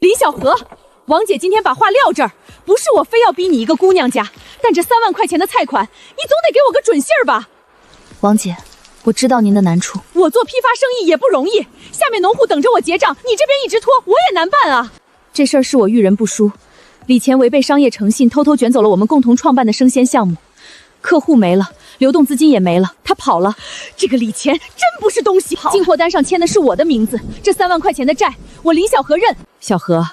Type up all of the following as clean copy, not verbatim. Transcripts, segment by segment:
李小河，王姐今天把话撂这儿，不是我非要逼你一个姑娘家，但这3万块钱的菜款，你总得给我个准信儿吧？王姐，我知道您的难处，我做批发生意也不容易，下面农户等着我结账，你这边一直拖，我也难办啊。这事儿是我遇人不淑，李乾违背商业诚信，偷偷卷走了我们共同创办的生鲜项目，客户没了，流动资金也没了，他跑了。这个李乾真不是东西好，进货单上签的是我的名字，这3万块钱的债，我林小河认。小河，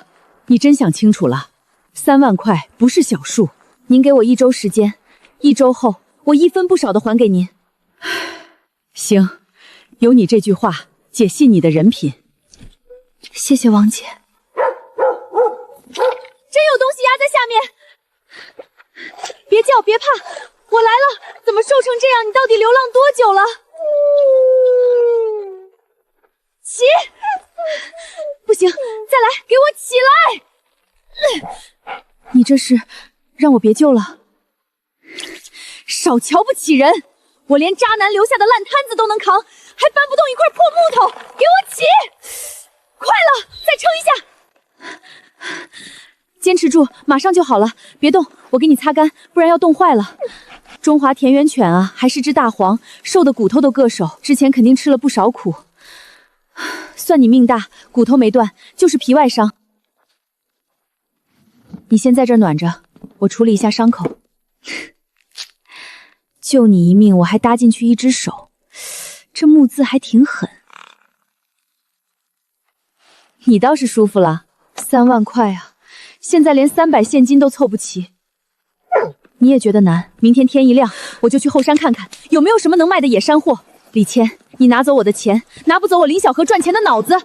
你真想清楚了，3万块不是小数，您给我1周时间，1周后我1分不少的还给您。行，有你这句话，姐信你的人品。谢谢王姐。真有东西压在下面，别叫别怕，我来了。怎么瘦成这样？你到底流浪多久了？起！不行，再来，给我起来！你这是让我别救了？少瞧不起人！我连渣男留下的烂摊子都能扛，还搬不动一块破木头！给我起！快了，再撑一下！坚持住，马上就好了，别动，我给你擦干，不然要冻坏了。中华田园犬啊，还是只大黄，瘦的骨头都硌手，之前肯定吃了不少苦。算你命大，骨头没断，就是皮外伤。你先在这儿暖着，我处理一下伤口。救你一命，我还搭进去1只手，这木字还挺狠。你倒是舒服了，3万块啊！现在连300现金都凑不齐，你也觉得难？明天天一亮，我就去后山看看有没有什么能卖的野山货。李谦，你拿走我的钱，拿不走我林小河赚钱的脑子。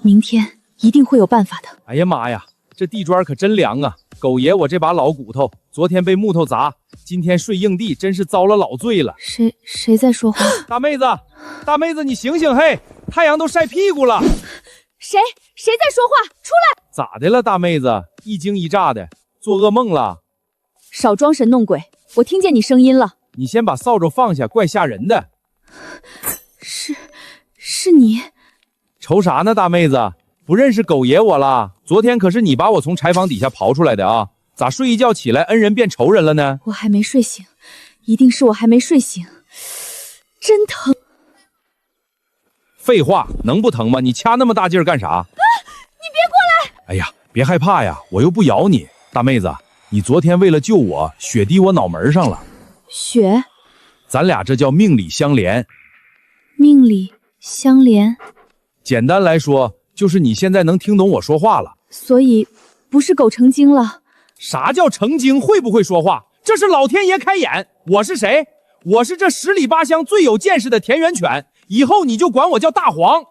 明天一定会有办法的。哎呀妈呀，这地砖可真凉啊！狗爷，我这把老骨头，昨天被木头砸，今天睡硬地，真是遭了老罪了。谁在说话？大妹子，大妹子，你醒醒嘿，太阳都晒屁股了。谁在说话？出来！咋的了，大妹子？一惊一乍的，做噩梦了？少装神弄鬼，我听见你声音了。你先把扫帚放下，怪吓人的。是你？愁啥呢，大妹子？不认识狗爷我了？昨天可是你把我从柴房底下刨出来的啊！咋睡一觉起来恩人变仇人了呢？我还没睡醒，一定是我还没睡醒，真疼。废话，能不疼吗？你掐那么大劲儿干啥？啊！你别过来！哎呀，别害怕呀，我又不咬你。大妹子，你昨天为了救我，血滴我脑门上了。血？咱俩这叫命里相连。命里相连？简单来说，就是你现在能听懂我说话了。所以，不是狗成精了？啥叫成精？会不会说话？这是老天爷开眼。我是谁？我是这10里8乡最有见识的田园犬。以后你就管我叫大黄。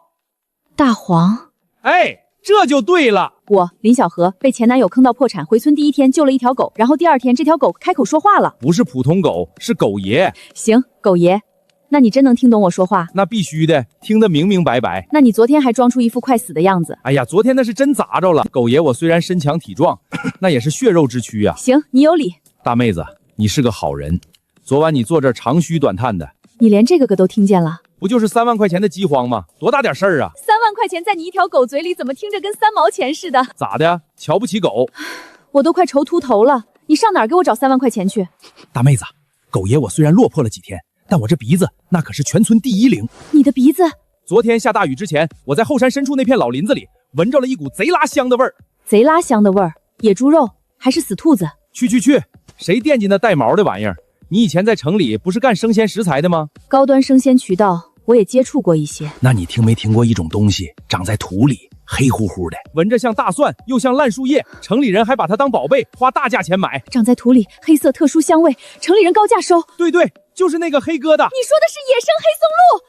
大黄？哎，这就对了。我林小河被前男友坑到破产，回村第1天救了一条狗，然后第2天这条狗开口说话了。不是普通狗，是狗爷。行，狗爷，那你真能听懂我说话？那必须的，听得明明白白。那你昨天还装出一副快死的样子。哎呀，昨天那是真砸着了。狗爷我虽然身强体壮，那也是血肉之躯啊。行，你有理。大妹子，你是个好人。昨晚你坐这儿长吁短叹的，你连这个都听见了？不就是3万块钱的饥荒吗？多大点事儿啊！3万块钱在你一条狗嘴里，怎么听着跟3毛钱似的？咋的？瞧不起狗？我都快愁秃头了，你上哪儿给我找3万块钱去？大妹子，狗爷我虽然落魄了几天，但我这鼻子那可是全村第1灵。你的鼻子？昨天下大雨之前，我在后山深处那片老林子里闻着了一股贼拉香的味儿。贼拉香的味儿？野猪肉还是死兔子？去，谁惦记那带毛的玩意儿？你以前在城里不是干生鲜食材的吗？高端生鲜渠道我也接触过一些。那你听没听过一种东西，长在土里，黑乎乎的，闻着像大蒜，又像烂树叶，城里人还把它当宝贝，花大价钱买。长在土里，黑色特殊香味，城里人高价收。对，就是那个黑疙瘩。你说的是野生黑松露？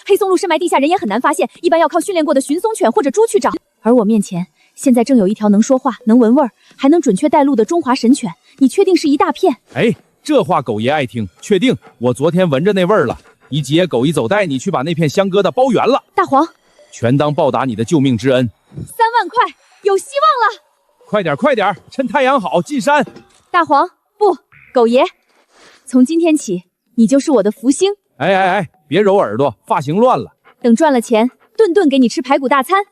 黑松露深埋地下，人也很难发现，一般要靠训练过的寻松犬或者猪去找。而我面前现在正有一条能说话、能闻味儿，还能准确带路的中华神犬，你确定是一大片？哎，这话狗爷爱听，确定。我昨天闻着那味儿了，一接狗一走，带你去把那片香疙瘩包圆了。大黄，全当报答你的救命之恩。3万块，有希望了！快点，趁太阳好进山。大黄，不，狗爷，从今天起，你就是我的福星。哎，别揉耳朵，发型乱了。等赚了钱，顿顿给你吃排骨大餐。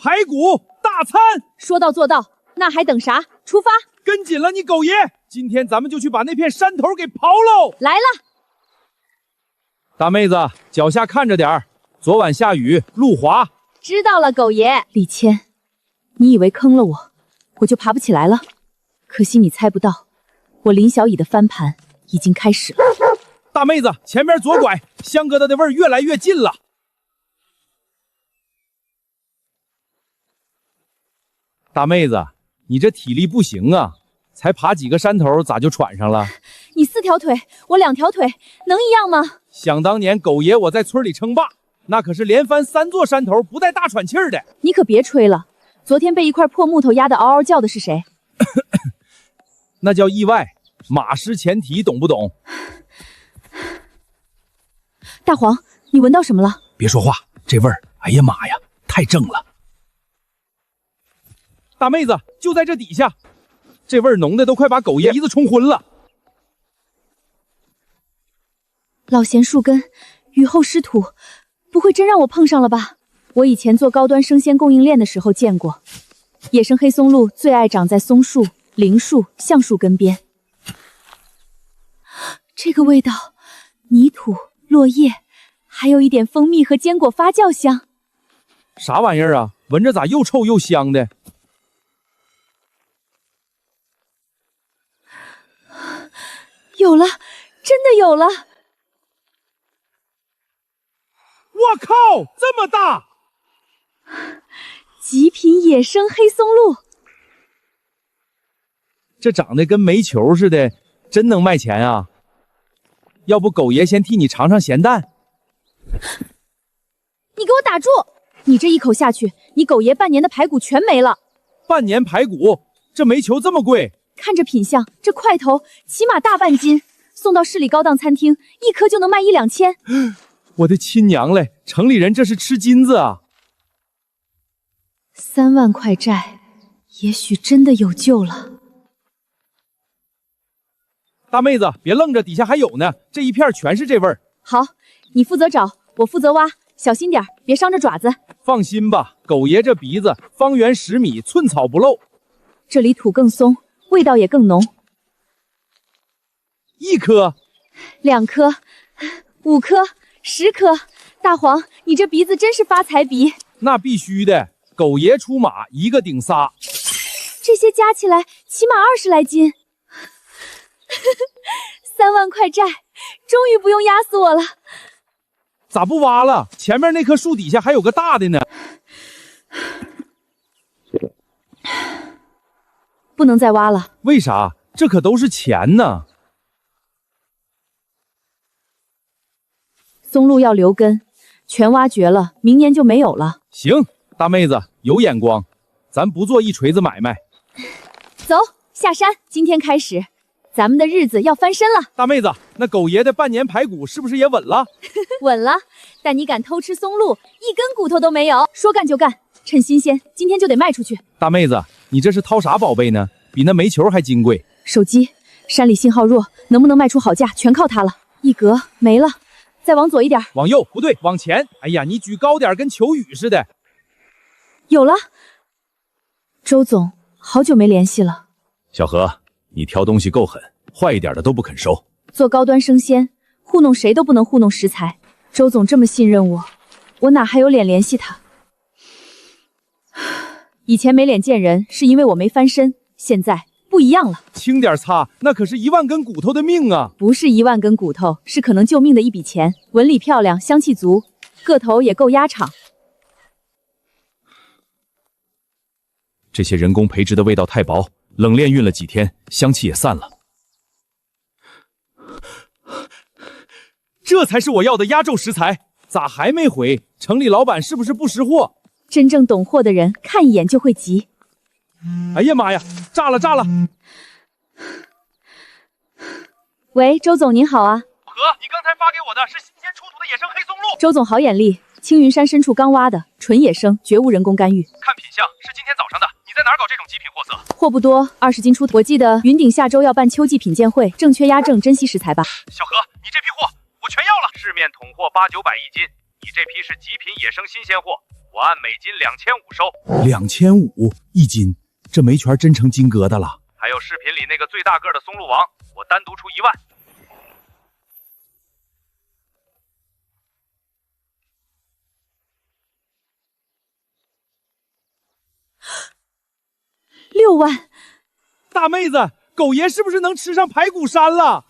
排骨，大餐。说到做到，那还等啥？出发！跟紧了你狗爷！今天咱们就去把那片山头给刨喽！来了。大妹子，脚下看着点儿，昨晚下雨，路滑。知道了，狗爷。李谦，你以为坑了我，我就爬不起来了？可惜你猜不到，我林小乙的翻盘已经开始了。大妹子，前面左拐，香疙瘩的味儿越来越近了。大妹子，你这体力不行啊，才爬几个山头，咋就喘上了？你4条腿，我2条腿，能一样吗？想当年狗爷我在村里称霸，那可是连翻3座山头不带大喘气儿的。你可别吹了，昨天被一块破木头压得嗷嗷叫的是谁？那叫意外，马失前蹄，懂不懂？大黄，你闻到什么了？别说话，这味儿，哎呀妈呀，太正了！大妹子就在这底下，这味儿浓的都快把狗爷鼻子冲昏了。老咸树根，雨后湿土，不会真让我碰上了吧？我以前做高端生鲜供应链的时候见过，野生黑松露最爱长在松树、柃树、橡树根边。这个味道，泥土、落叶，还有一点蜂蜜和坚果发酵香。啥玩意儿啊？闻着咋又臭又香的？有了，真的有了！我靠，这么大！极品野生黑松露，这长得跟煤球似的，真能卖钱啊！要不狗爷先替你尝尝咸淡？你给我打住！你这一口下去，你狗爷半年的排骨全没了。半年排骨，这煤球这么贵？看着品相，这块头起码大半斤，送到市里高档餐厅，一颗就能卖1、2千。我的亲娘嘞！城里人这是吃金子啊！3万块债，也许真的有救了。大妹子，别愣着，底下还有呢，这一片全是这味儿。好，你负责找，我负责挖，小心点，别伤着爪子。放心吧，狗爷这鼻子方圆10米，寸草不漏。这里土更松，味道也更浓。1颗，2颗，5颗，10颗。大黄，你这鼻子真是发财鼻。那必须的，狗爷出马一个顶仨。这些加起来起码20来斤。3万块债，终于不用压死我了。咋不挖了？前面那棵树底下还有个大的呢。不能再挖了。为啥？这可都是钱呢。松露要留根，全挖掘了，明年就没有了。行，大妹子有眼光，咱不做一锤子买卖。走，下山，今天开始，咱们的日子要翻身了。大妹子，那狗爷的半年排骨是不是也稳了？稳了，但你敢偷吃松露，一根骨头都没有。说干就干，趁新鲜，今天就得卖出去。大妹子，你这是掏啥宝贝呢？比那煤球还金贵。手机，山里信号弱，能不能卖出好价，全靠它了。一格没了。再往左一点，往右不对，往前。哎呀，你举高点，跟求雨似的。有了，周总，好久没联系了。小何，你挑东西够狠，坏一点的都不肯收。做高端生鲜，糊弄谁都不能糊弄食材。周总这么信任我，我哪还有脸联系他？以前没脸见人，是因为我没翻身，现在不一样了。轻点擦，那可是1万根骨头的命啊！不是1万根骨头，是可能救命的一笔钱。纹理漂亮，香气足，个头也够压场。这些人工培植的味道太薄，冷链运了几天，香气也散了。这才是我要的压轴食材，咋还没回？城里老板是不是不识货？真正懂货的人，看一眼就会急。哎呀妈呀，炸了炸了！喂，周总您好啊。何，你刚才发给我的是新鲜出土的野生黑松露。周总好眼力，青云山深处刚挖的，纯野生，绝无人工干预。看品相是今天早上的，你在哪儿搞这种极品货色？货不多，20斤出头。我记得云顶下周要办秋季品鉴会，正缺压正，珍惜食材吧。小何，你这批货我全要了，市面统货800-900一斤，你这批是极品野生新鲜货，我按每斤2500收。2500一斤，这煤圈真成金疙瘩了。还有视频里那个最大个的松露王，我单独出10000。6万，大妹子，狗爷是不是能吃上排骨山了？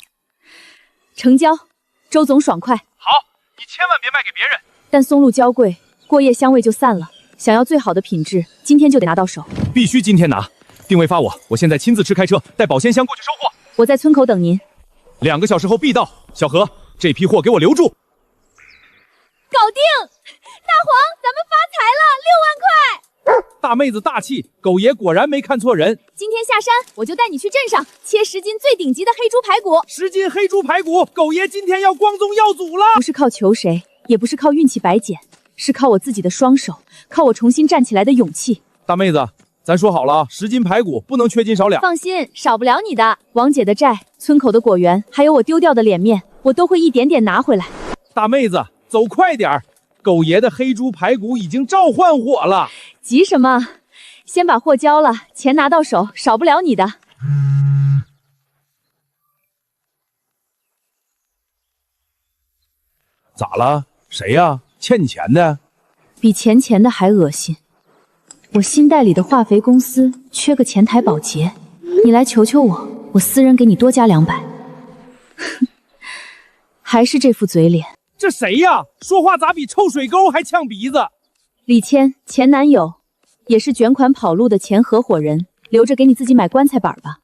成交，周总爽快。好，你千万别卖给别人。但松露娇贵，过夜香味就散了。想要最好的品质，今天就得拿到手。必须今天拿，定位发我，我现在亲自开车带保鲜箱过去收货。我在村口等您。2个小时后必到。小何，这批货给我留住。搞定！大黄，咱们发财了，6万块！大妹子大气，狗爷果然没看错人。今天下山，我就带你去镇上切10斤最顶级的黑猪排骨。10斤黑猪排骨，狗爷今天要光宗耀祖了。不是靠求谁，也不是靠运气白捡，是靠我自己的双手，靠我重新站起来的勇气。大妹子，咱说好了，10斤排骨不能缺斤少两。放心，少不了你的。王姐的债，村口的果园，还有我丢掉的脸面，我都会一点点拿回来。大妹子，走快点儿，狗爷的黑猪排骨已经召唤火了。急什么？先把货交了，钱拿到手，少不了你的。咋了？谁呀？欠你钱的？比钱的还恶心。我新代理的化肥公司缺个前台保洁，你来求求我，我私人给你多加200。还是这副嘴脸。这谁呀？说话咋比臭水沟还呛鼻子？李谦，前男友，也是卷款跑路的前合伙人，留着给你自己买棺材板吧。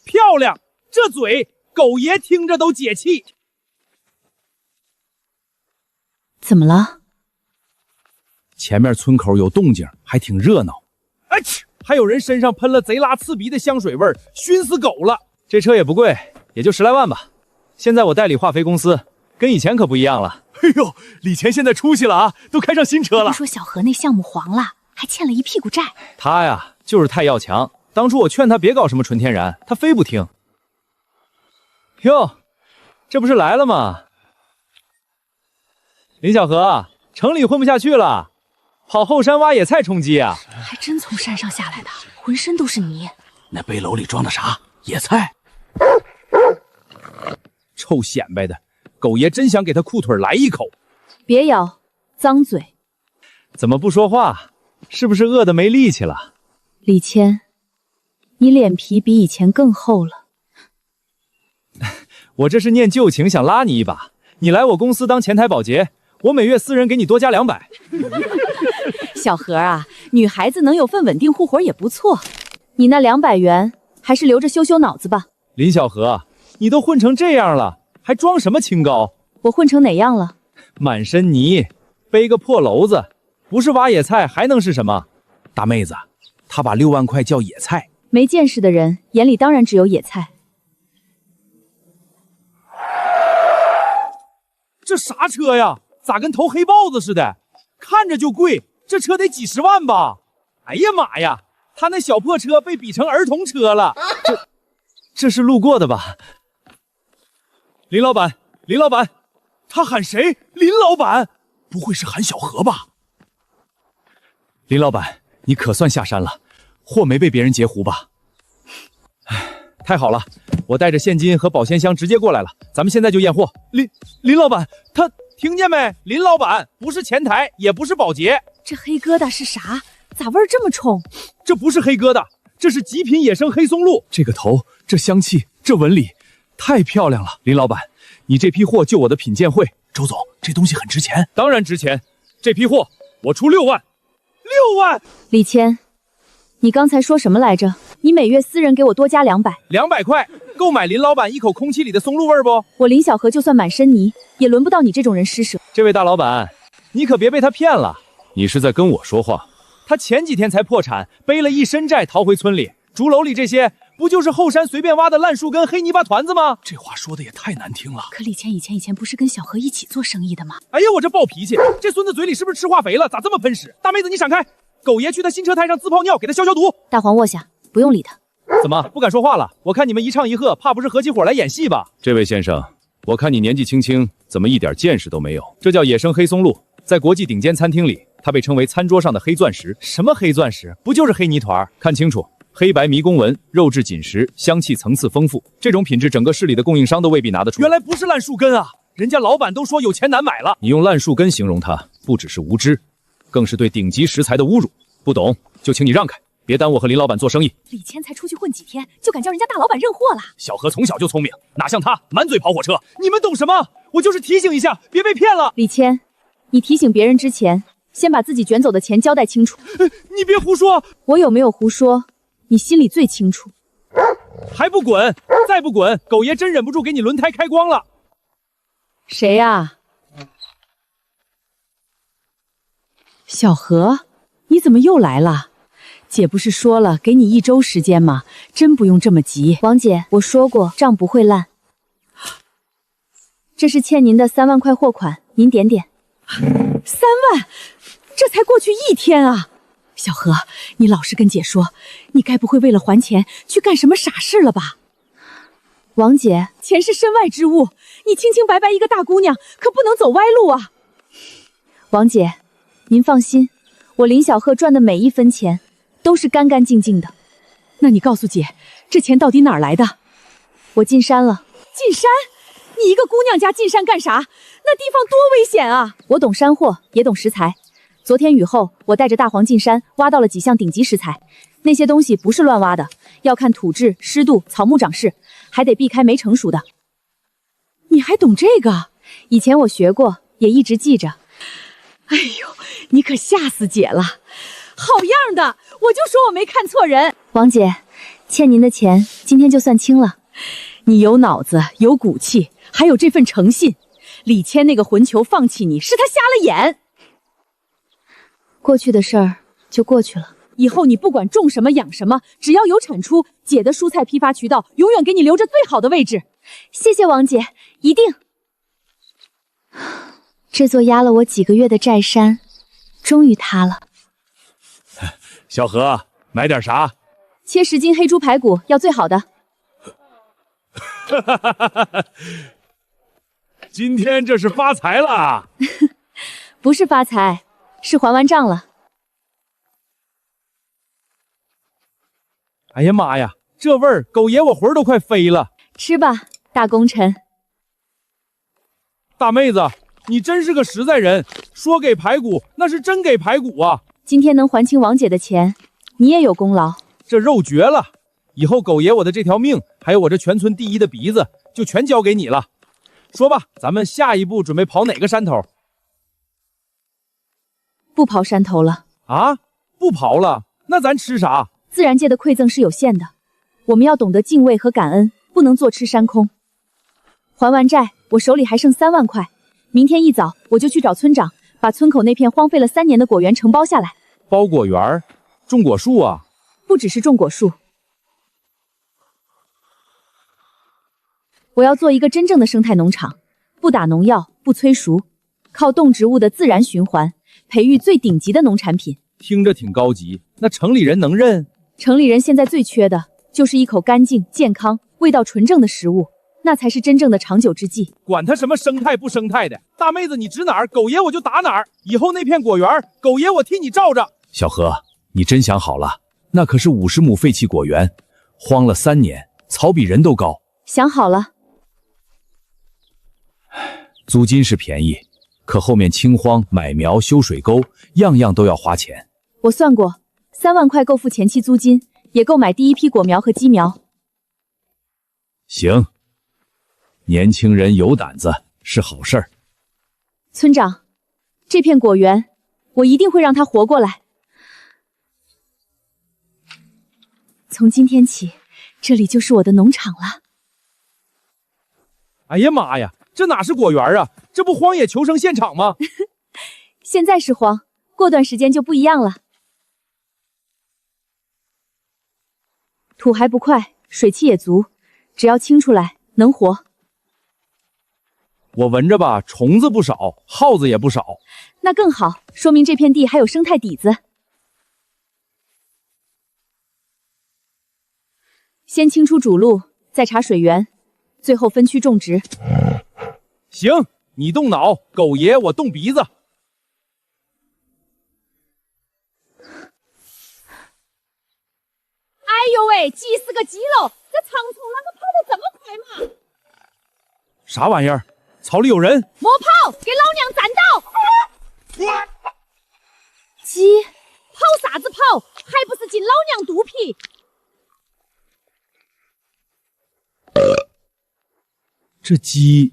漂亮，这嘴狗爷听着都解气。怎么了？前面村口有动静，还挺热闹。哎去，还有人身上喷了贼拉刺鼻的香水味儿，熏死狗了。这车也不贵，也就10来万吧。现在我代理化肥公司，跟以前可不一样了。哎呦，李钱现在出息了啊，都开上新车了。听说小何那项目黄了，还欠了一屁股债。他呀，就是太要强。当初我劝他别搞什么纯天然，他非不听。哟，这不是来了吗？林小何，城里混不下去了，跑后山挖野菜充饥啊？还真从山上下来的，浑身都是泥。那背篓里装的啥？野菜。臭显摆的，狗爷真想给他裤腿来一口。别咬，脏嘴。怎么不说话？是不是饿得没力气了？李谦，你脸皮比以前更厚了。我这是念旧情，想拉你一把。你来我公司当前台保洁，我每月私人给你多加200。小何啊，女孩子能有份稳定户口也不错。你那200元还是留着修修脑子吧。林小何，你都混成这样了，还装什么清高？我混成哪样了？满身泥，背个破篓子，不是挖野菜还能是什么？大妹子，他把6万块叫野菜。没见识的人眼里当然只有野菜。这啥车呀？咋跟头黑豹子似的？看着就贵，这车得几十万吧？哎呀妈呀，他那小破车被比成儿童车了。这是路过的吧？林老板，林老板，他喊谁？林老板？不会是喊小何吧？林老板，你可算下山了，货没被别人截胡吧？唉，太好了，我带着现金和保鲜箱直接过来了，咱们现在就验货。林老板，他听见没？林老板不是前台，也不是保洁。这黑疙瘩是啥？咋味儿这么冲？这不是黑疙瘩，这是极品野生黑松露。这个头，这香气，这纹理，太漂亮了。林老板，你这批货就我的品鉴会。周总，这东西很值钱。当然值钱，这批货我出6万。6万！李谦，你刚才说什么来着？你每月私人给我多加200，200块够买林老板一口空气里的松露味不？我林小何就算满身泥，也轮不到你这种人施舍。这位大老板，你可别被他骗了。你是在跟我说话？他前几天才破产，背了一身债逃回村里。竹篓里这些，不就是后山随便挖的烂树根、黑泥巴团子吗？这话说的也太难听了。可李谦以前不是跟小何一起做生意的吗？哎呀，我这暴脾气！这孙子嘴里是不是吃化肥了？咋这么喷屎？大妹子，你闪开！狗爷去他新车胎上自泡尿，给他消消毒。大黄卧下，不用理他。怎么不敢说话了？我看你们一唱一和，怕不是合起伙来演戏吧？这位先生，我看你年纪轻轻，怎么一点见识都没有？这叫野生黑松露，在国际顶尖餐厅里，它被称为餐桌上的黑钻石。什么黑钻石？不就是黑泥团？看清楚，黑白迷宫纹，肉质紧实，香气层次丰富。这种品质，整个市里的供应商都未必拿得出。原来不是烂树根啊！人家老板都说有钱难买了。你用烂树根形容它，不只是无知，更是对顶级食材的侮辱。不懂就请你让开，别耽误和林老板做生意。李谦才出去混几天，就敢叫人家大老板认货了？小何从小就聪明，哪像他满嘴跑火车。你们懂什么？我就是提醒一下，别被骗了。李谦，你提醒别人之前，先把自己卷走的钱交代清楚。你别胡说！我有没有胡说，你心里最清楚。还不滚！再不滚，狗爷真忍不住给你轮胎开光了。谁呀？小何，你怎么又来了？姐不是说了给你1周时间吗？真不用这么急。王姐，我说过账不会烂。这是欠您的3万块货款，您点点。3万，这才过去1天啊！小何，你老实跟姐说，你该不会为了还钱去干什么傻事了吧？王姐，钱是身外之物，你清清白白一个大姑娘，可不能走歪路啊！王姐，您放心，我林小鹤赚的每一分钱都是干干净净的。那你告诉姐，这钱到底哪儿来的？我进山了。进山？你一个姑娘家进山干啥？那地方多危险啊！我懂山货，也懂食材。昨天雨后，我带着大黄进山，挖到了几项顶级食材。那些东西不是乱挖的，要看土质、湿度、草木长势，还得避开没成熟的。你还懂这个？以前我学过，也一直记着。哎呦，你可吓死姐了！好样的，我就说我没看错人。王姐，欠您的钱今天就算清了。你有脑子，有骨气，还有这份诚信。李谦那个混球放弃你，是他瞎了眼。过去的事儿就过去了。以后你不管种什么养什么，只要有产出，姐的蔬菜批发渠道永远给你留着最好的位置。谢谢王姐，一定。这座压了我几个月的寨山，终于塌了。小何，买点啥？切10斤黑猪排骨，要最好的。今天这是发财了。不是发财，是还完账了。哎呀妈呀，这味儿，狗爷我魂儿都快飞了。吃吧，大功臣。大妹子，你真是个实在人，说给排骨，那是真给排骨啊。今天能还清王姐的钱，你也有功劳。这肉绝了，以后狗爷我的这条命，还有我这全村第一的鼻子，就全交给你了。说吧，咱们下一步准备跑哪个山头？不刨山头了啊？不刨了？那咱吃啥？自然界的馈赠是有限的，我们要懂得敬畏和感恩，不能坐吃山空。还完债，我手里还剩3万块，明天一早我就去找村长，把村口那片荒废了3年的果园承包下来。包果园？种果树啊？不只是种果树，我要做一个真正的生态农场，不打农药，不催熟，靠动植物的自然循环，培育最顶级的农产品。听着挺高级，那城里人能认？城里人现在最缺的就是一口干净、健康、味道纯正的食物，那才是真正的长久之计。管他什么生态不生态的，大妹子你指哪儿，狗爷我就打哪儿。以后那片果园，狗爷我替你罩着。小何，你真想好了，那可是50亩废弃果园，荒了3年，草比人都高。想好了。租金是便宜，可后面清荒、买苗、修水沟，样样都要花钱。我算过，3万块够付前期租金，也够买第一批果苗和基苗。行，年轻人有胆子是好事儿。村长，这片果园，我一定会让它活过来。从今天起，这里就是我的农场了。哎呀妈呀，这哪是果园啊？这不荒野求生现场吗？现在是荒，过段时间就不一样了。土还不快，水汽也足，只要清出来，能活。我闻着吧，虫子不少，耗子也不少。那更好，说明这片地还有生态底子。先清出主路，再查水源，最后分区种植。行，你动脑，狗爷我动鼻子。喂，急死个鸡了！这长虫啷个跑得这么快嘛？啥玩意儿？草里有人！莫跑，给老娘站到！鸡，跑啥子跑？还不是进老娘肚皮！这鸡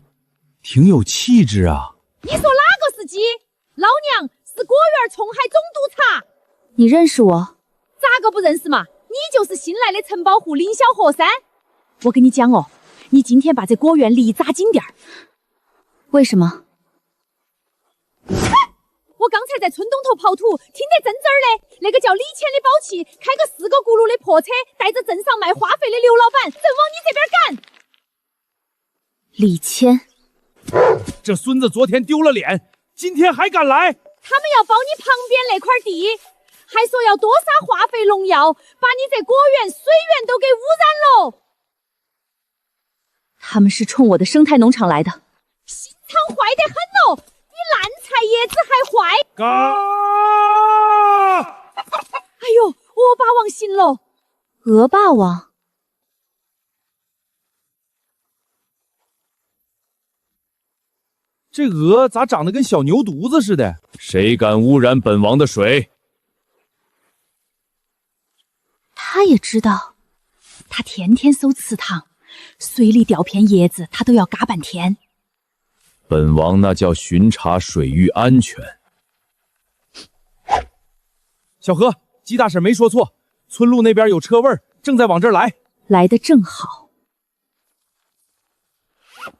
挺有气质啊！你说哪个是鸡？老娘是果园冲海总督察。你认识我？咋个不认识嘛？你就是新来的城堡户林小河噻。我跟你讲哦，你今天把这果园离扎紧点儿。为什么？我刚才在村东头刨土，听得真真儿的。那个叫李谦的宝气，开个4个轱辘的破车，带着镇上卖化肥的刘老板，正往你这边赶。李谦，这孙子昨天丢了脸，今天还敢来？他们要包你旁边那块地，还说要多撒化肥农药，把你这果园、水源都给污染了。他们是冲我的生态农场来的。心肠坏得很哦，比烂菜叶子还坏。哎呦，鹅霸王醒了！鹅霸王，这鹅咋长得跟小牛犊子似的？谁敢污染本王的水？他也知道，他天天搜池塘，水里掉片叶子，他都要嘎半天。本王那叫巡查水域安全。小何，鸡大婶没说错，村路那边有车味儿，正在往这儿来。来得正好。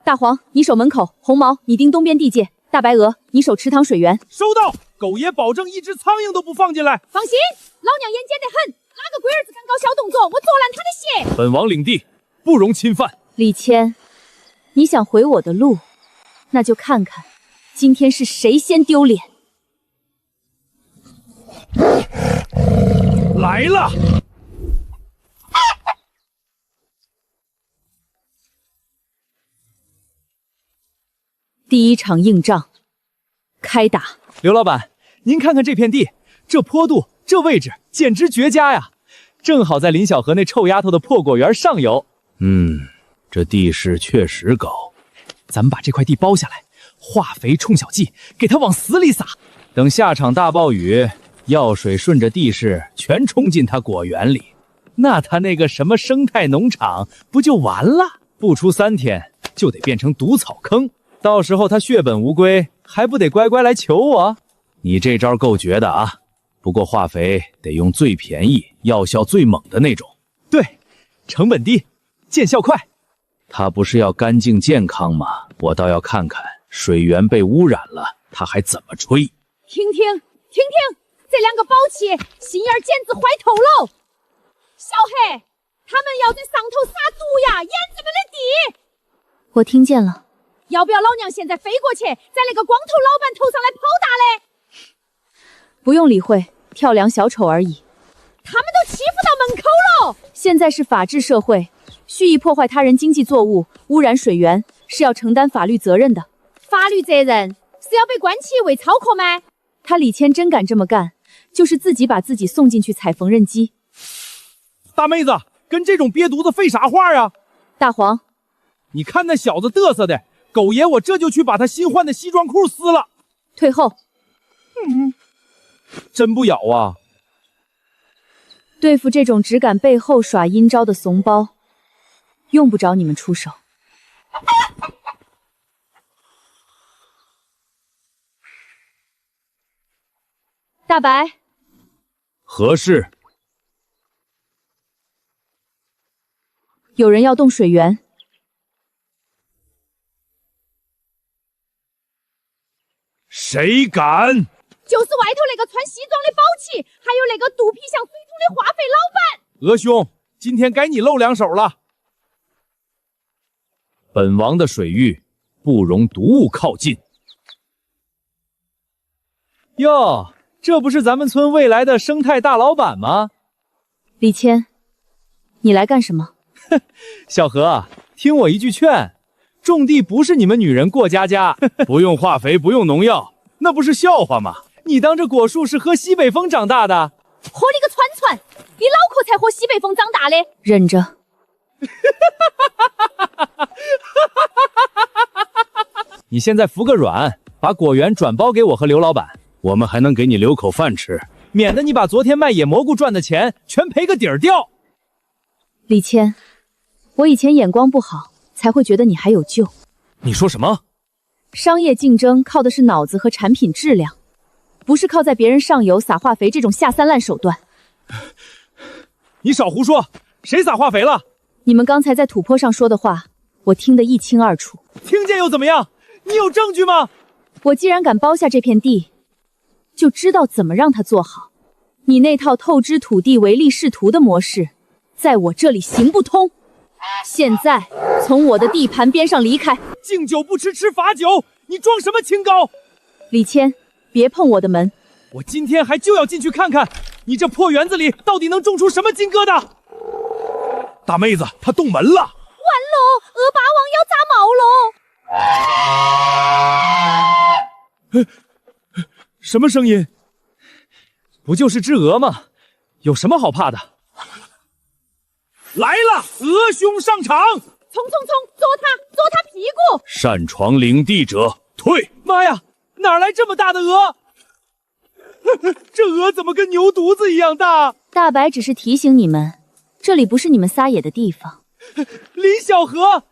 大黄，你守门口；红毛，你盯东边地界；大白鹅，你守池塘水源。收到，狗爷保证一只苍蝇都不放进来。放心，老娘眼尖得很，哪个龟儿子敢搞小动作，我啄烂他的血。本王领地，不容侵犯。李谦，你想回我的路，那就看看今天是谁先丢脸。来了！第一场硬仗，开打！刘老板，您看看这片地，这坡度，这位置，简直绝佳呀！正好在林小河那臭丫头的破果园上游。这地势确实高。咱们把这块地包下来，化肥、冲小剂，给它往死里撒。等下场大暴雨，药水顺着地势全冲进他果园里，那他那个什么生态农场不就完了？不出3天就得变成毒草坑，到时候他血本无归，还不得乖乖来求我？你这招够绝的啊！不过化肥得用最便宜、药效最猛的那种。对，成本低，见效快。他不是要干净健康吗？我倒要看看水源被污染了，他还怎么吹？听听，这两个宝气心眼简直坏透了。小黑，他们要在上头撒毒呀，淹咱们的地。我听见了。要不要老娘现在飞过去，在那个光头老板头上来跑大嘞？不用理会，跳梁小丑而已。他们都欺负到门口了。现在是法治社会，蓄意破坏他人经济作物，污染水源，是要承担法律责任的。法律责任是要被关起为操课吗？他李谦真敢这么干，就是自己把自己送进去踩缝纫机。大妹子，跟这种瘪犊子废啥话呀？大黄，你看那小子嘚瑟的，狗爷我这就去把他新换的西装裤撕了。退后。真不咬啊！对付这种只敢背后耍阴招的怂包，用不着你们出手。大白，何事？有人要动水源。谁敢？就是外头那个穿西装的宝气，还有那个肚皮像水桶的化肥老板。鹅兄，今天该你露两手了。本王的水域不容毒物靠近。哟，这不是咱们村未来的生态大老板吗？李谦，你来干什么？小何，听我一句劝，种地不是你们女人过家家，不用化肥，不用农药，那不是笑话吗？你当这果树是喝西北风长大的？活你个串串！你脑壳才喝西北风长大的。忍着。你现在服个软，把果园转包给我和刘老板，我们还能给你留口饭吃，免得你把昨天卖野蘑菇赚的钱全赔个底儿掉。李谦，我以前眼光不好，才会觉得你还有救。你说什么？商业竞争靠的是脑子和产品质量，不是靠在别人上游撒化肥这种下三滥手段。你少胡说，谁撒化肥了？你们刚才在土坡上说的话，我听得一清二楚。听见又怎么样？你有证据吗？我既然敢包下这片地，就知道怎么让它做好。你那套透支土地唯利是图的模式，在我这里行不通。现在从我的地盘边上离开。敬酒不吃吃罚酒，你装什么清高？李谦，别碰我的门！我今天还就要进去看看，你这破园子里到底能种出什么金疙瘩！大妹子，她动门了！完喽，恶霸王要炸毛喽！什么声音？不就是只鹅吗？有什么好怕的？来了，鹅兄上场！冲，啄他屁股！擅闯领地者退！妈呀，哪来这么大的鹅？这鹅怎么跟牛犊子一样大？大白只是提醒你们，这里不是你们撒野的地方。林小河，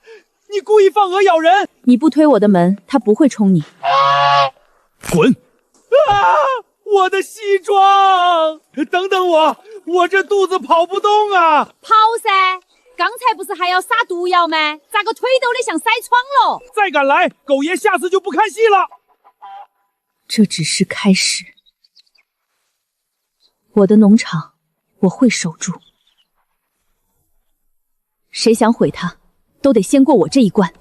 你故意放鹅咬人！你不推我的门，他不会冲你。滚！啊！我的西装！等等我这肚子跑不动啊！跑噻！刚才不是还要撒毒药吗？咋个腿抖得像筛疮了？再敢来，狗爷下次就不看戏了。这只是开始。我的农场，我会守住。谁想毁它，都得先过我这一关。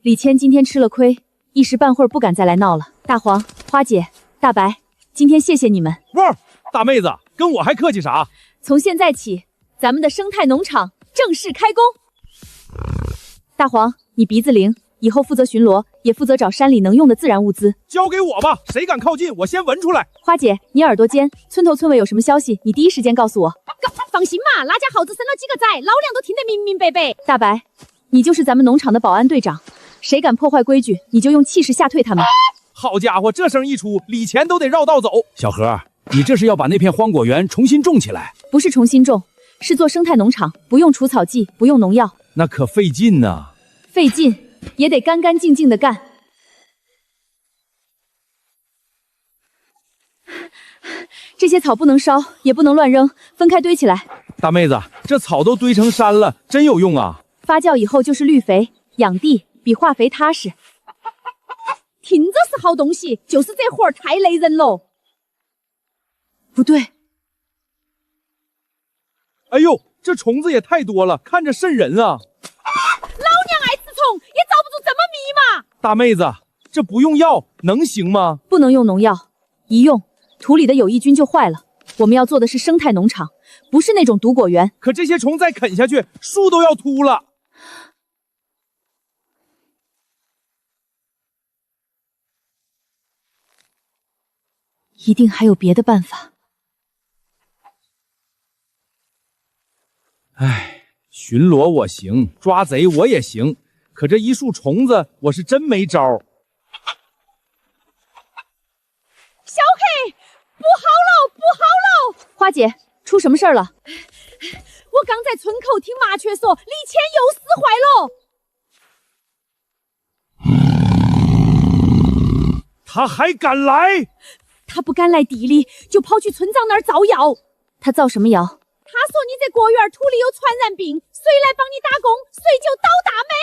李谦今天吃了亏，一时半会儿不敢再来闹了。大黄、花姐、大白，今天谢谢你们。哇，大妹子，跟我还客气啥？从现在起，咱们的生态农场正式开工。大黄，你鼻子灵，以后负责巡逻，也负责找山里能用的自然物资。交给我吧，谁敢靠近，我先闻出来。花姐，你耳朵尖，村头村尾有什么消息，你第一时间告诉我。放心嘛，那家耗子生了几个崽，老娘都听得明明白白。大白，你就是咱们农场的保安队长，谁敢破坏规矩，你就用气势吓退他们。好家伙，这声一出，李钱都得绕道走。小何，你这是要把那片荒果园重新种起来？不是重新种，是做生态农场，不用除草剂，不用农药。那可费劲呐。费劲也得干干净净的干。这些草不能烧，也不能乱扔，分开堆起来。大妹子，这草都堆成山了，真有用啊！发酵以后就是绿肥，养地比化肥踏实。听着是好东西，就是这活儿太累人了。不对，哎呦，这虫子也太多了，看着瘆人啊！老娘爱吃虫，也遭不住这么密嘛！大妹子，这不用药能行吗？不能用农药，一用土里的有益菌就坏了。我们要做的是生态农场，不是那种毒果园。可这些虫再啃下去，树都要秃了。一定还有别的办法。唉，巡逻我行，抓贼我也行，可这一树虫子，我是真没招。小黑，不好喽，不好喽！花姐，出什么事儿了？我刚在村口听麻雀说，李谦又死坏了。他还敢来？他不敢来地里，就跑去村长那儿造谣。他造什么谣？他说你在果园土里有传染病，谁来帮你打工，谁就倒大霉。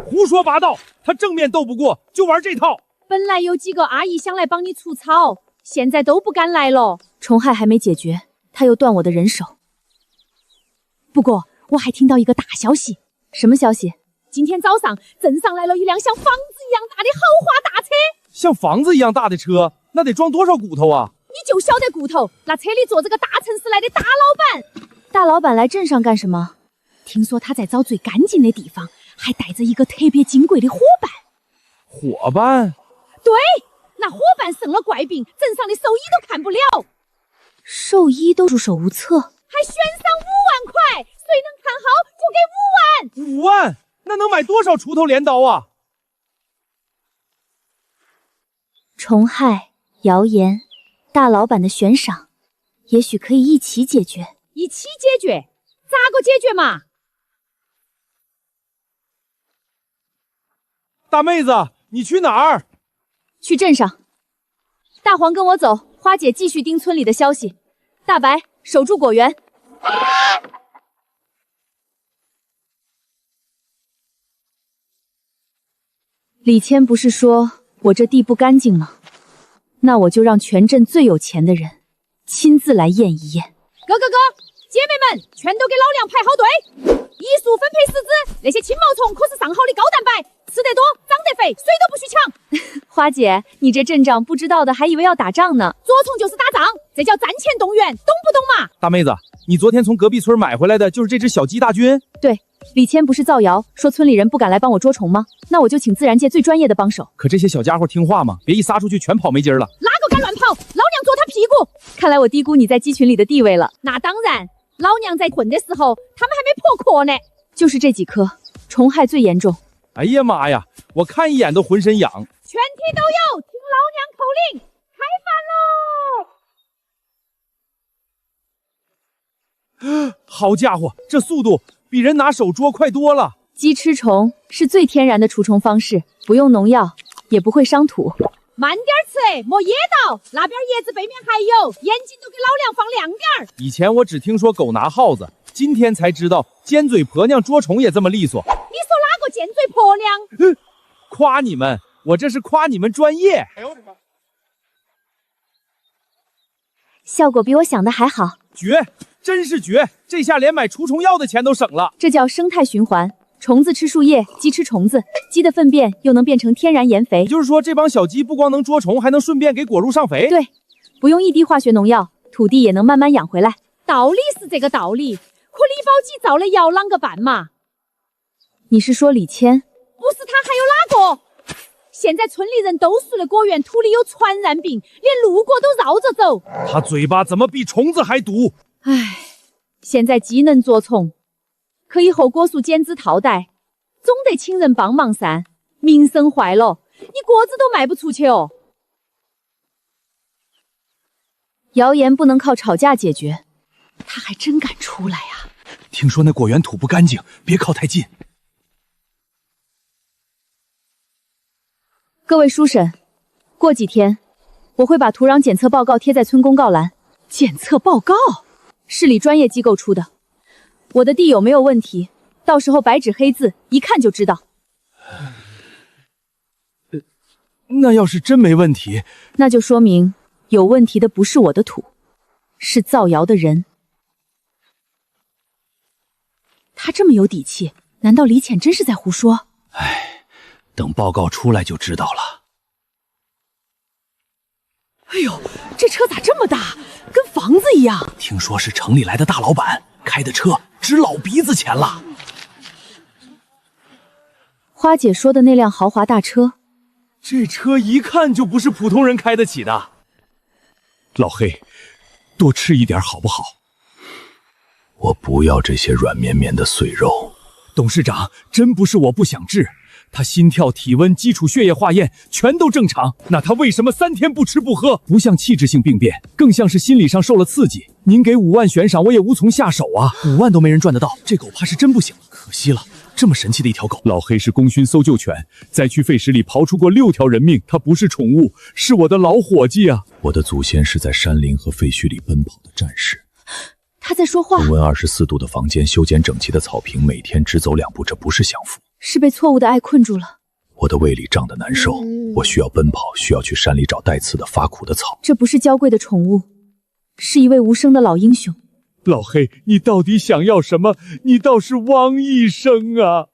胡说八道！他正面斗不过，就玩这套。本来有几个阿姨想来帮你除草，现在都不敢来了。虫害还没解决，他又断我的人手。不过我还听到一个大消息。什么消息？今天早上镇上来了一辆像房子一样大的豪华大车。像房子一样大的车，那得装多少骨头啊？你就晓得骨头，那车里坐着个大城市来的大老板。大老板来镇上干什么？听说他在找最干净的地方，还带着一个特别金贵的伙伴。伙伴？对，那伙伴生了怪病，镇上的兽医都看不了。兽医都束手无策，还悬赏5万块，谁能看好就给5万。5万，那能买多少锄头镰刀啊？虫害、谣言、大老板的悬赏，也许可以一起解决。一起解决？咋个解决嘛？大妹子，你去哪儿？去镇上。大黄跟我走，花姐继续盯村里的消息。大白守住果园。李谦不是说我这地不干净吗？那我就让全镇最有钱的人亲自来验一验。哥，姐妹们，全都给老娘排好队，依数分配饲资。那些青毛虫可是上好的高蛋白，吃得多，长得肥，谁都不许抢。花姐，你这镇长不知道的还以为要打仗呢。捉虫就是打仗，这叫战前动员，懂不懂嘛？大妹子，你昨天从隔壁村买回来的就是这只小鸡大军？对，李谦不是造谣说村里人不敢来帮我捉虫吗？那我就请自然界最专业的帮手。可这些小家伙听话吗？别一撒出去全跑没筋了。哪个敢乱跑，老娘啄他屁股！看来我低估你在鸡群里的地位了。那当然，老娘在混的时候，他们还没破壳呢。就是这几颗，虫害最严重。哎呀妈呀，我看一眼都浑身痒。全体都有，听老娘口令，开饭喽！好家伙，这速度比人拿手捉快多了。鸡吃虫是最天然的除虫方式，不用农药，也不会伤土。慢点吃，莫噎到。那边叶子背面还有，眼睛都给老娘放亮点儿。以前我只听说狗拿耗子，今天才知道尖嘴婆娘捉虫也这么利索。你说哪个尖嘴婆娘？夸你们，我这是夸你们专业。哎呦我的妈！效果比我想的还好，绝，真是绝！这下连买除虫药的钱都省了。这叫生态循环。虫子吃树叶，鸡吃虫子，鸡的粪便又能变成天然盐肥。也就是说，这帮小鸡不光能捉虫，还能顺便给果树上肥。对，不用一滴化学农药，土地也能慢慢养回来。道理是这个道理，可李宝鸡造的谣啷个办嘛？你是说李谦？不是他还有哪个？现在村里人都说了果园土里有传染病，连路过都绕着走。他嘴巴怎么比虫子还毒？唉，现在鸡能捉虫，可以后果树减资套贷，总得请人帮忙噻。名声坏了，你果子都卖不出去哦。谣言不能靠吵架解决，他还真敢出来啊！听说那果园土不干净，别靠太近。各位叔婶，过几天我会把土壤检测报告贴在村公告栏。检测报告？市里专业机构出的。我的地有没有问题，到时候白纸黑字一看就知道。那要是真没问题，那就说明有问题的不是我的土，是造谣的人。他这么有底气，难道李潜真是在胡说？唉，等报告出来就知道了。哎呦，这车咋这么大，跟房子一样？听说是城里来的大老板开的车，值老鼻子钱了。花姐说的那辆豪华大车，这车一看就不是普通人开得起的。老黑，多吃一点好不好？我不要这些软绵绵的碎肉。董事长，真不是我不想治，他心跳、体温、基础血液化验全都正常，那他为什么3天不吃不喝？不像器质性病变，更像是心理上受了刺激。您给5万悬赏，我也无从下手啊！5万都没人赚得到，这狗怕是真不行了。可惜了，这么神奇的一条狗。老黑是功勋搜救犬，在去废墟里刨出过6条人命，它不是宠物，是我的老伙计啊！我的祖先是在山林和废墟里奔跑的战士。他在说话。恒温24度的房间，修剪整齐的草坪，每天只走2步，这不是享福，是被错误的爱困住了。我的胃里胀得难受，我需要奔跑，需要去山里找带刺的发苦的草。这不是娇贵的宠物，是一位无声的老英雄。老黑，你到底想要什么？你倒是汪一声啊！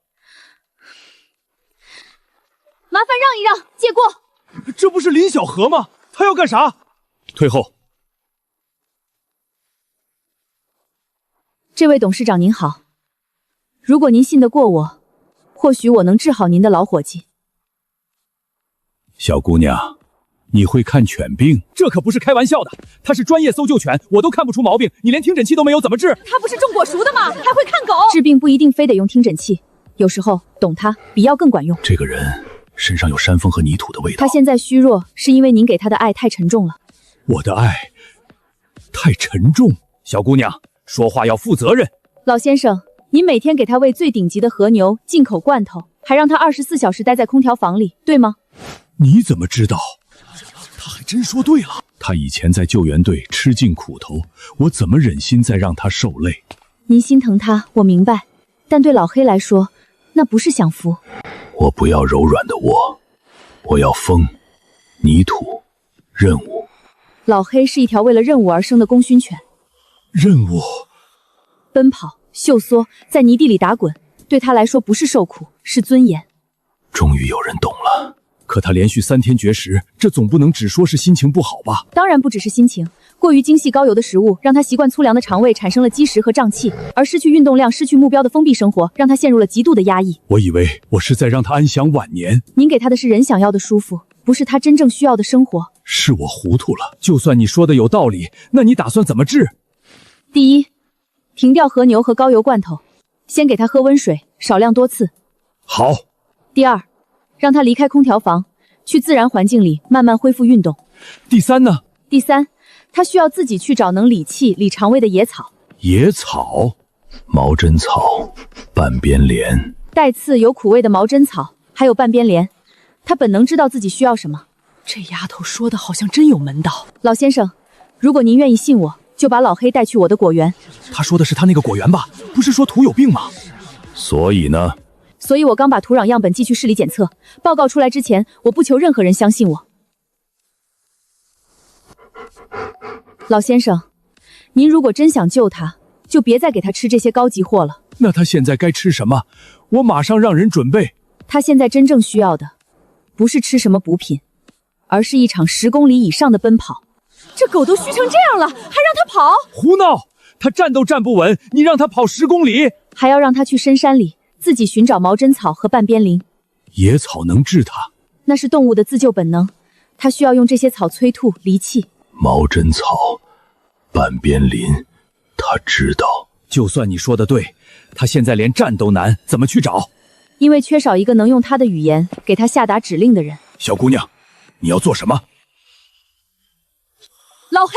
麻烦让一让，借过。这不是林小河吗？他要干啥？退后。这位董事长您好，如果您信得过我，或许我能治好您的老伙计。小姑娘，你会看犬病？这可不是开玩笑的，他是专业搜救犬，我都看不出毛病，你连听诊器都没有，怎么治？他不是种果熟的吗？还会看狗？治病不一定非得用听诊器，有时候懂它比药更管用。这个人身上有山峰和泥土的味道。他现在虚弱，是因为您给他的爱太沉重了。我的爱太沉重。小姑娘，说话要负责任。老先生，您每天给他喂最顶级的和牛、进口罐头，还让他24小时待在空调房里，对吗？你怎么知道？他还真说对了。他以前在救援队吃尽苦头，我怎么忍心再让他受累？您心疼他，我明白，但对老黑来说，那不是享福。我不要柔软的窝，我要风、泥土、任务。老黑是一条为了任务而生的功勋犬，任务，奔跑、嗅缩，在泥地里打滚，对他来说不是受苦，是尊严。终于有人懂了。可他连续3天绝食，这总不能只说是心情不好吧？当然不只是心情，过于精细高油的食物让他习惯粗粮的肠胃产生了积食和胀气，而失去运动量、失去目标的封闭生活，让他陷入了极度的压抑。我以为我是在让他安享晚年。您给他的是人想要的舒服，不是他真正需要的生活。是我糊涂了。就算你说的有道理，那你打算怎么治？第一，停掉和牛和高油罐头，先给他喝温水，少量多次。好。第二，让他离开空调房，去自然环境里慢慢恢复运动。第三呢？第三，他需要自己去找能理气、理肠胃的野草。野草，毛针草、半边莲，带刺有苦味的毛针草，还有半边莲。他本能知道自己需要什么。这丫头说的好像真有门道。老先生，如果您愿意信我，就把老黑带去我的果园。他说的是他那个果园吧？不是说土有病吗？所以呢？所以我刚把土壤样本寄去市里检测，报告出来之前，我不求任何人相信我。老先生，您如果真想救他，就别再给他吃这些高级货了。那他现在该吃什么？我马上让人准备。他现在真正需要的，不是吃什么补品，而是一场10公里以上的奔跑。这狗都虚成这样了，还让它跑？胡闹！他站都站不稳，你让他跑10公里，还要让他去深山里自己寻找毛针草和半边灵。野草能治他？那是动物的自救本能，它需要用这些草催吐离气。毛针草、半边林，他知道。就算你说的对，他现在连站都难，怎么去找？因为缺少一个能用他的语言给他下达指令的人。小姑娘，你要做什么？老黑，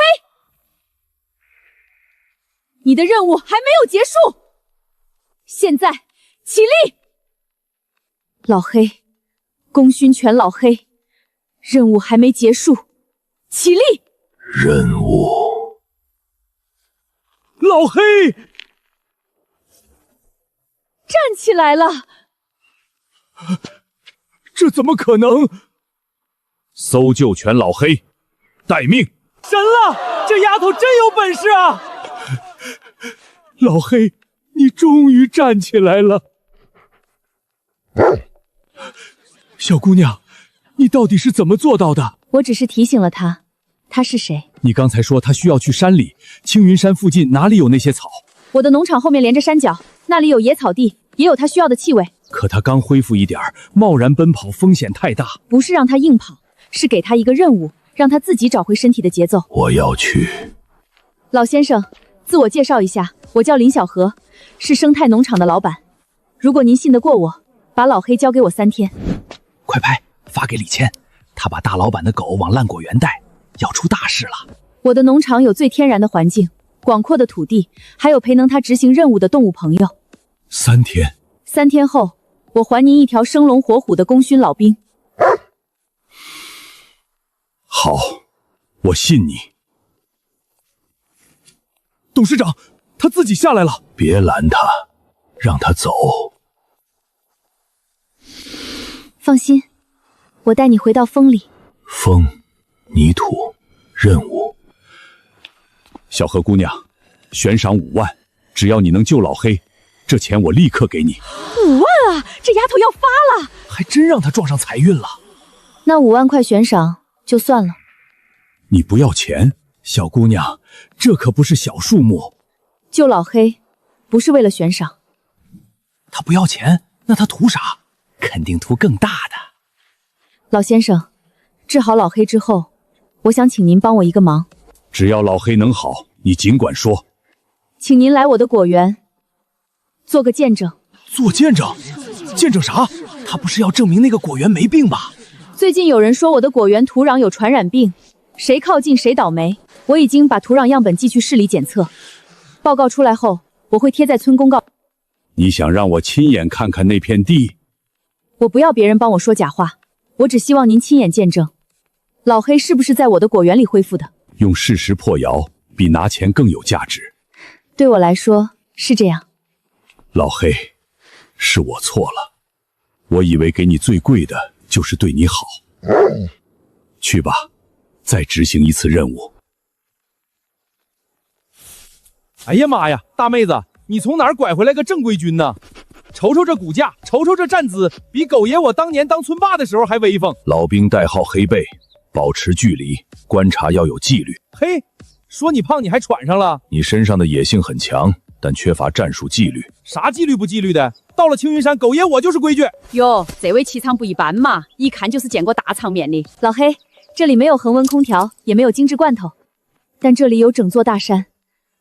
你的任务还没有结束，现在起立。老黑，功勋犬老黑，任务还没结束，起立。任务。老黑，站起来了。这怎么可能？搜救犬老黑，待命！神了，这丫头真有本事啊！老黑，你终于站起来了。小姑娘，你到底是怎么做到的？我只是提醒了他，他是谁？你刚才说他需要去山里，青云山附近哪里有那些草？我的农场后面连着山脚，那里有野草地，也有他需要的气味。可他刚恢复一点，贸然奔跑风险太大。不是让他硬跑，是给他一个任务，让他自己找回身体的节奏。我要去。老先生，自我介绍一下，我叫林小河，是生态农场的老板。如果您信得过我，把老黑交给我3天。快拍，发给李谦，他把大老板的狗往烂果园带，要出大事了。我的农场有最天然的环境，广阔的土地，还有陪能他执行任务的动物朋友。3天。3天后，我还您一条生龙活虎的功勋老兵。好，我信你。董事长，他自己下来了。别拦他，让他走。放心，我带你回到风里。风、泥土、任务。小何姑娘，悬赏5万，只要你能救老黑，这钱我立刻给你。5万啊！这丫头要发了，还真让他撞上财运了。那5万块悬赏就算了。你不要钱，小姑娘，这可不是小数目。救老黑，不是为了悬赏。他不要钱，那他图啥？肯定图更大的。老先生，治好老黑之后，我想请您帮我一个忙。只要老黑能好，你尽管说。请您来我的果园，做个见证。做见证？见证啥？他不是要证明那个果园没病吧？最近有人说我的果园土壤有传染病，谁靠近谁倒霉。我已经把土壤样本寄去市里检测，报告出来后，我会贴在村公告。你想让我亲眼看看那片地？我不要别人帮我说假话，我只希望您亲眼见证，老黑是不是在我的果园里恢复的。用事实破谣，比拿钱更有价值。对我来说是这样。老黑，是我错了，我以为给你最贵的就是对你好。去吧，再执行一次任务。哎呀妈呀，大妹子，你从哪儿拐回来个正规军呢？瞅瞅这骨架，瞅瞅这站姿，比狗爷我当年当村霸的时候还威风。老兵代号黑背，保持距离，观察要有纪律。嘿，说你胖你还喘上了？你身上的野性很强，但缺乏战术纪律。啥纪律不纪律的？到了青云山，狗爷我就是规矩。哟，这位气场不一般嘛，一看就是见过大场面的。老黑，这里没有恒温空调，也没有精致罐头，但这里有整座大山，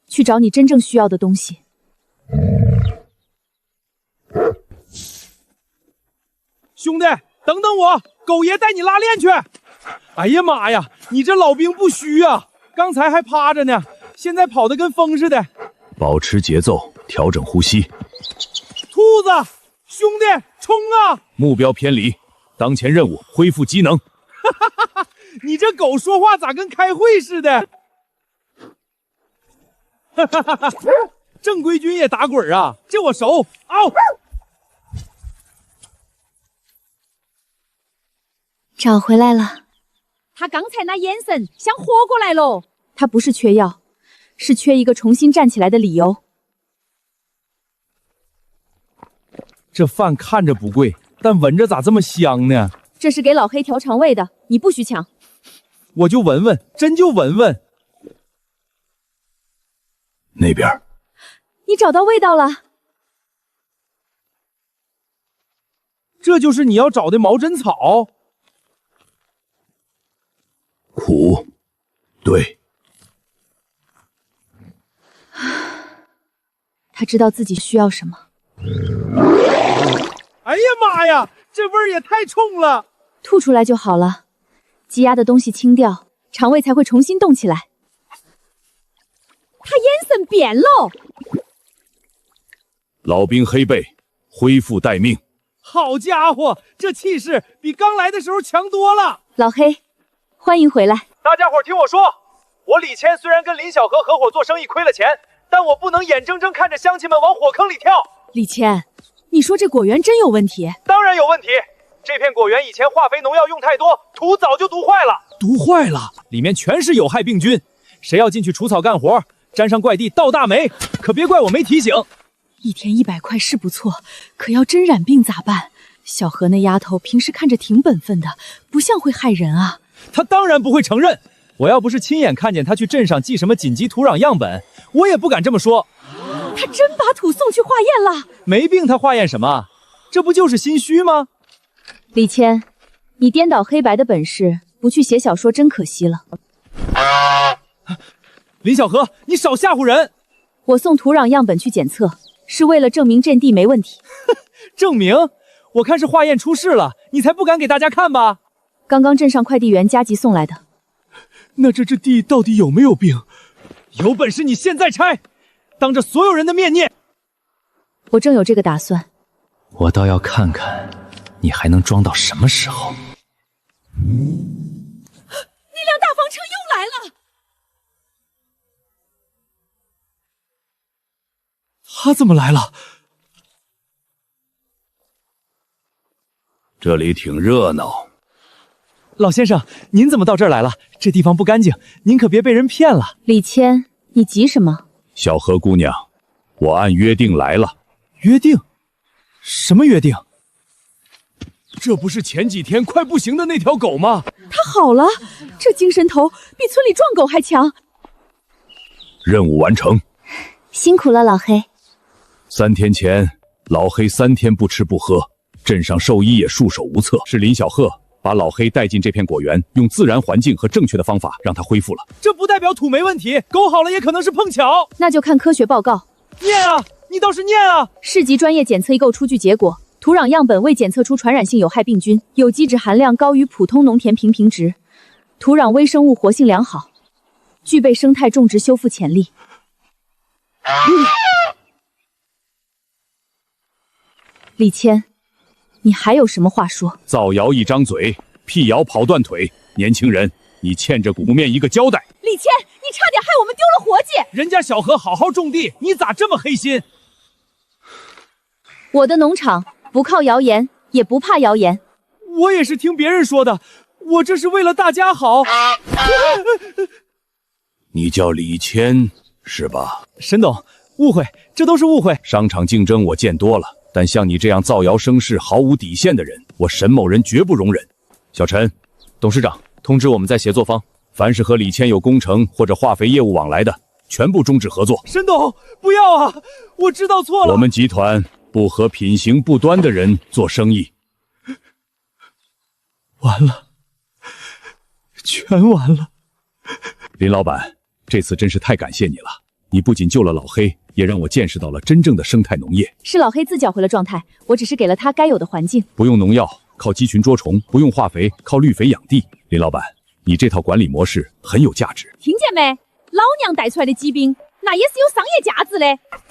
去找你真正需要的东西。兄弟，等等我，狗爷带你拉练去。哎呀妈呀，你这老兵不虚啊！刚才还趴着呢，现在跑得跟风似的。保持节奏，调整呼吸。兔子，兄弟，冲啊！目标偏离，当前任务恢复机能。你这狗说话咋跟开会似的？正规军也打滚啊！这我熟。嗷！找回来了。他刚才那眼神像活过来喽。他不是缺药，是缺一个重新站起来的理由。这饭看着不贵，但闻着咋这么香呢？这是给老黑调肠胃的，你不许抢。我就闻闻，真就闻闻。那边，你找到味道了。这就是你要找的毛针草。苦，对。他知道自己需要什么。哎呀妈呀，这味儿也太冲了！吐出来就好了，积压的东西清掉，肠胃才会重新动起来。他眼神变了。老兵黑背，恢复待命。好家伙，这气势比刚来的时候强多了。老黑，欢迎回来。大家伙听我说，我李谦虽然跟林小河合伙做生意亏了钱，但我不能眼睁睁看着乡亲们往火坑里跳。李谦，你说这果园真有问题？当然有问题，这片果园以前化肥农药用太多，土早就毒坏了。毒坏了，里面全是有害病菌，谁要进去除草干活，沾上怪地倒大霉，可别怪我没提醒。一天100块是不错，可要真染病咋办？小何那丫头平时看着挺本分的，不像会害人啊。他当然不会承认，我要不是亲眼看见他去镇上寄什么紧急土壤样本，我也不敢这么说。他真把土送去化验了？没病他化验什么？这不就是心虚吗？李谦，你颠倒黑白的本事，不去写小说真可惜了。林小河，你少吓唬人！我送土壤样本去检测，是为了证明阵地没问题。证明？我看是化验出事了，你才不敢给大家看吧？刚刚镇上快递员加急送来的。那这地到底有没有病？有本事你现在拆，当着所有人的面念。我正有这个打算。我倒要看看你还能装到什么时候。那辆大房车又来了。他怎么来了？这里挺热闹。老先生，您怎么到这儿来了？这地方不干净，您可别被人骗了。李谦，你急什么？小何姑娘，我按约定来了。约定？什么约定？这不是前几天快不行的那条狗吗？他好了，这精神头比村里撞狗还强。任务完成。辛苦了，老黑。3天前，老黑3天不吃不喝，镇上兽医也束手无策。是林小鹤把老黑带进这片果园，用自然环境和正确的方法让它恢复了。这不代表土没问题，沟好了也可能是碰巧。那就看科学报告。念啊，你倒是念啊！市级专业检测机构出具结果，土壤样本未检测出传染性有害病菌，有机质含量高于普通农田平值，土壤微生物活性良好，具备生态种植修复潜力。李谦，你还有什么话说？造谣一张嘴，辟谣跑断腿。年轻人，你欠着古面一个交代。李谦，你差点害我们丢了活计！人家小何好好种地，你咋这么黑心？我的农场不靠谣言，也不怕谣言。我也是听别人说的，我这是为了大家好。你叫李谦是吧？沈董，误会，这都是误会。商场竞争我见多了，但像你这样造谣生事、毫无底线的人，我沈某人绝不容忍。小陈，董事长通知我们在协作方，凡是和李谦有工程或者化肥业务往来的，全部终止合作。沈董，不要啊！我知道错了。我们集团不和品行不端的人做生意。完了，全完了。林老板，这次真是太感谢你了，你不仅救了老黑，也让我见识到了真正的生态农业。是老黑自缴回了状态，我只是给了他该有的环境。不用农药，靠鸡群捉虫；不用化肥，靠绿肥养地。林老板，你这套管理模式很有价值。听见没？老娘带出来的鸡兵，那也是有商业价值的。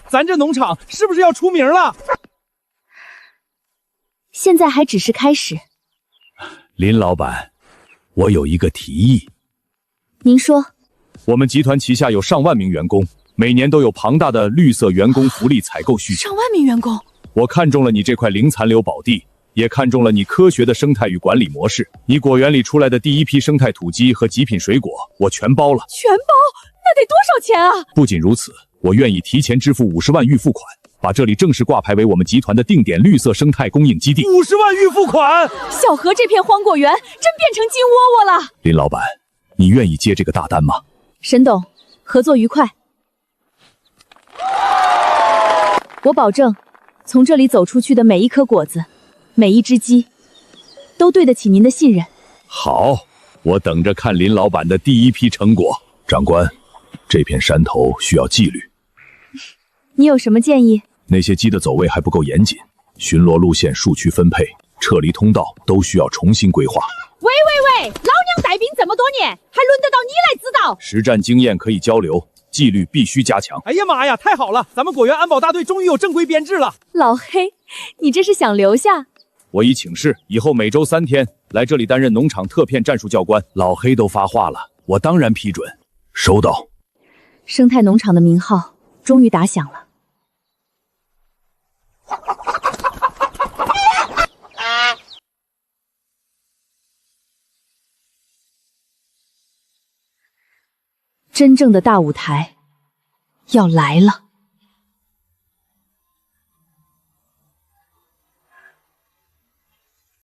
咱这农场是不是要出名了？现在还只是开始。林老板，我有一个提议。您说。我们集团旗下有上万名员工，每年都有庞大的绿色员工福利采购需求。上万名员工，我看中了你这块零残留宝地，也看中了你科学的生态与管理模式。你果园里出来的第一批生态土鸡和极品水果，我全包了。全包？那得多少钱啊？不仅如此，我愿意提前支付50万预付款，把这里正式挂牌为我们集团的定点绿色生态供应基地。50万预付款！小何这片荒果园真变成金窝窝了。林老板，你愿意接这个大单吗？沈董，合作愉快。我保证，从这里走出去的每一颗果子，每一只鸡，都对得起您的信任。好，我等着看林老板的第一批成果。长官，这片山头需要纪律。你有什么建议？那些鸡的走位还不够严谨，巡逻路线、树区分配、撤离通道都需要重新规划。喂，老娘带兵这么多年，还轮得到你来指导？实战经验可以交流，纪律必须加强。哎呀妈呀，太好了！咱们果园安保大队终于有正规编制了。老黑，你这是想留下？我已请示，以后每周3天来这里担任农场特片战术教官。老黑都发话了，我当然批准。收到。生态农场的名号终于打响了。真正的大舞台要来了。